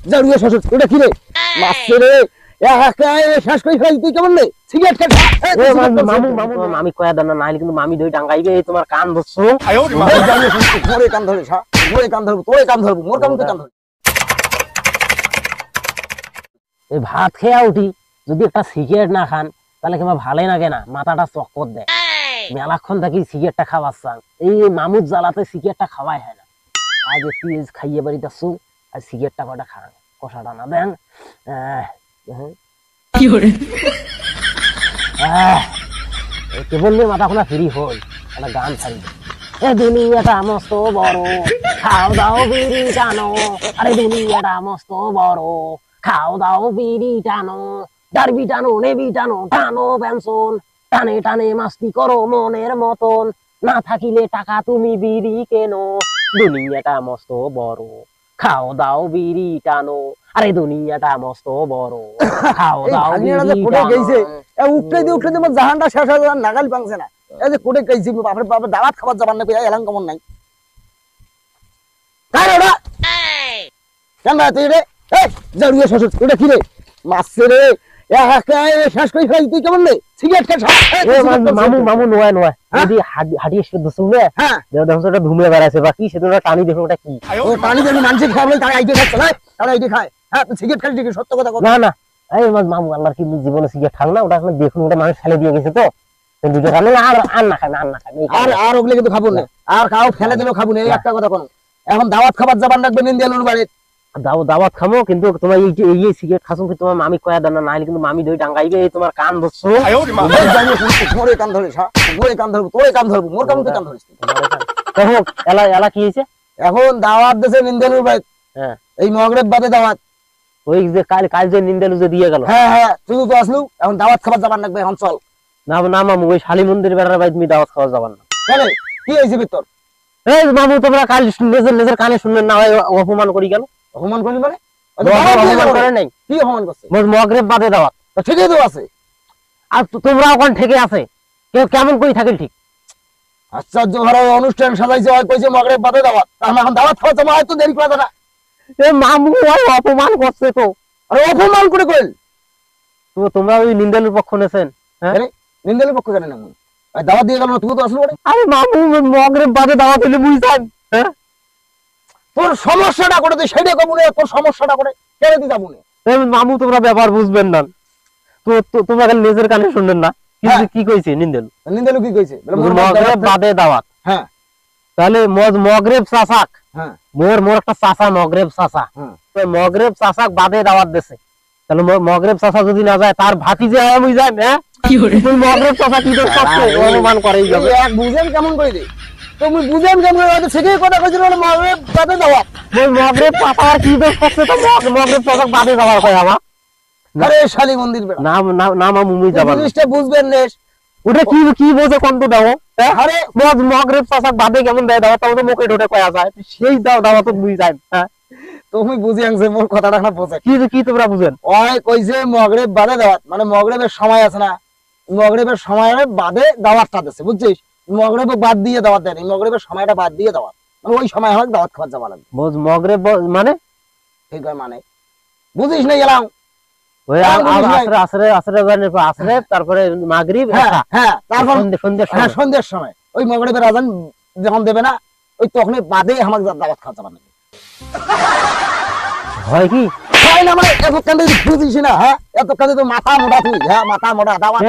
জারুয়া শ্বশুর ওটা কি রে মারছে রে শেষ করে ফেলাই তুই কেমন রে সিগারেট খা মামু মামু আমি কয়া দেন না নাইলে কিন্তু মামি দই টাঙ্গাইবে তোমার কান ধরছো জারুয়া শ্বশুর মোরে কান ধরে মোরে কান ধরবো তোরে কান ধরবো মোর কান তো কান ধরবো এই ভাত খেয়ে উঠি যদি একটা সিগারেট না খান তাহলে কিংবা ভালোই লাগে না মাথাটা চক্কর দেয় মেলাক্ষণ থাকি সিগারেটটা খাওয়াচ্ছান এই মামুর জ্বালাতে সিগারেটটা খাওয়াই হয় না আজ একটু খাইয়ে বাড়িতে আসু আর সিগারেটটা কটা খান কষাটা না দেন কি করে বললে মাথা খোলা ফ্রি হল একটা গান ছাড়ি এ দুনিয়াটা মস্ত বড় খাও দাও বিড়ি টানো আরে দুনিয়াটা মস্ত বড় খাও দাও বিড়ি টানো ডারবি টানো নেবি টানো টানো পেনশন টানে টানে মাস্তি করো মনের মতন না থাকিলে টাকা তুমি বিড়ি কেনো দুনিয়াটা মস্ত বড় খাও দাও বিড়ি টানো আরে দুনিয়াটা মস্ত বড় খাও দাও বিড়ি টানো উঠলে দিয়ে জাহানটা শেষ হয়ে যাওয়ার নাগাল পাংছে না এই যে কোটে কইছি বাপরে বাপরে দাওয়াত খাবার যাবার না এলাম কেমন নাই কার ওটা কেন তুই রে এই জারুয়া শ্বশুর ওটা কি রে মারছে রে শেষ করে ফেলাই তুই কেমন রে সিগারেট খা মামু মামু নয় নয় যদি হাঁটি এসে দোসুলে হ্যাঁ দেখো এটা ঘুমিয়ে বেড়াইছে বা কি সেটা টানি দেখো ওটা কি ও টানি দেখো মানুষের খাওয়ালে তারা আইডি খাচ্ছে না তারা আইডি খায় হ্যাঁ তুই সিগারেট খাচ্ছিস সত্য কথা না না এই মামু আল্লাহর কি জীবনে সিগারেট খান না ওটা এখন দেখুন ওটা মানুষ ফেলে দিয়ে গেছে তো দুটো খান না আর না খায় আর ওগুলো কিন্তু খাবো না আর খাও ফেলে দিলেও খাবো না এই একটা কথা কোন এখন দাওয়াত খাবার যাবার লাগবে নিন্দিয়ালুর বাড়ি দাওয়াত খামো কিন্তু তোমার এই সিগারেট খাসো কি তোমার মামি কয়া দেন না নাইলে কিন্তু মামি দই টাঙ্গাইবে তোমার কান ধরছো মোরে কান ধরে মোরে কান ধরবো তোরে কান ধরবো মোর কান তো কান ধরিস দেখো এলা কি হয়েছে এখন দাওয়াত দেশে নিন্দিয়ালুর বাড়ি হ্যাঁ এই মগরেব বাদে দাওয়াত ওই যে কাল যে নিন্দিয়ালু যে দিয়ে গেল হ্যাঁ হ্যাঁ তুই তো আসলু এখন দাওয়াত খাবার যাবার লাগবে এখন চল না না মামু ওই শালী মন্দির বেড়ার বাড়ি তুমি দাওয়াত খাওয়া যাবার না কেন কি হয়েছে ভিতর এই মামু তোমরা কাল নিজের কানে শুনলেন না অপমান করি গেল অপমান করলি মানে অপমান করে নাই কি অপমান করছে মগরেব বাদে দাওয়াত ঠিকই তো আছে আর তোমরা ওখান থেকে আছে কেউ কেমন করে থাকেন ঠিক আশ্চর্য ভরা অনুষ্ঠান সাজাইছে হয় কইছে মগরেব বাদে দাওয়াত আমি এখন দাওয়াত খাওয়া জমা হয় তো দেরি করে না এ মামু অপমান করছে তো আরে অপমান করে কইল তোমরা ওই নিন্দালুর পক্ষ নেছেন হ্যাঁ নিন্দালুর পক্ষ কেন না দাওয়াত দিয়ে গেল না তুই তো আসলো আরে মামু মগরেব বাদে দাওয়াত হইলে বুঝছেন হ্যাঁ তোর সমস্যাটা করে তুই সেটা কমুনে তোর সমস্যাটা করে কেড়ে দিতা মনে মামু তোমরা ব্যাপার বুঝবেন না তো তোমরা খালি নিজের কানে শুনলেন না কি কইছে নিন্দালু কি কইছে মগরেব বাদে দাওয়াত হ্যাঁ তাহলে মগরেব চাচাক হ্যাঁ মোর একটা চাচা মগরেব চাচা মগরেব চাচাক বাদে দাওয়াত দিছে তাহলে মগরেব চাচা যদি না যায় তার ভাতি যে হয় মুই যাই হ্যাঁ তুই মগরেব চাচা কি দোষ করছে অনুমান করেই যাবে এক বুঝেন কেমন কই দে তুমি বুঝেন কেমন করে সেটাই কথা কইছিল মগরেব বাদে দাওয়াত ওই মগরেব চাচা কি দোষ করছে তো মগরেব চাচা বাদে যাওয়ার কই আমার আরে শালী মন্দির বেড়া না মুই যাব না জিনিসটা বুঝবেন না ওটা কি বোঝে কোন তো দাও আরে মগরেব চাচা বাদে কেমন দেয় দাও তাও তো মুখে ঢোটে কয়া যায় সেই দাও তো বুঝি যায় হ্যাঁ তুমি বুঝি আনছে মোর কথাটা না বোঝে কি তোমরা বুঝেন ওই কইছে মগরেব বাদে দাওয়াত মানে মগরেবের সময় আছে না মগরেবের সময়ের বাদে দাওয়াতটা দিছে বুঝছিস মগরেব বাদ দিয়ে দাওয়াত দেয় মগরেবের সময়টা বাদ দিয়ে দাওয়াত মানে ওই সময় হয় দাওয়াত খাওয়া যাওয়া লাগবে মগরেব মানে ঠিক হয় মানে বুঝিস না গেলাম ওই আসরে তারপরে মাগরিব হ্যাঁ তারপর সন্ধ্যার সময় ওই মগরিবের আজান যখন দেবে না ওই তখনই বাদে আমাকে দাওয়াত খাওয়া যাবে না হয় কি হয় না মানে এত কান্দে বুঝিস না হ্যাঁ এত কান্দে তো মাথা মোটা তুই হ্যাঁ মাথা মোটা দাওয়াত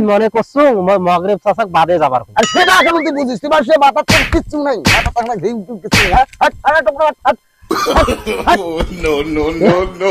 মনে করছো মগরিব চাচাক বাদে যাবার আর সেটা কেমন তুই বুঝিস তুই সে মাথা তো কিচ্ছু নাই মাথা তো ঘি কিছু হ্যাঁ হাট হাট হাট no, no, no, no.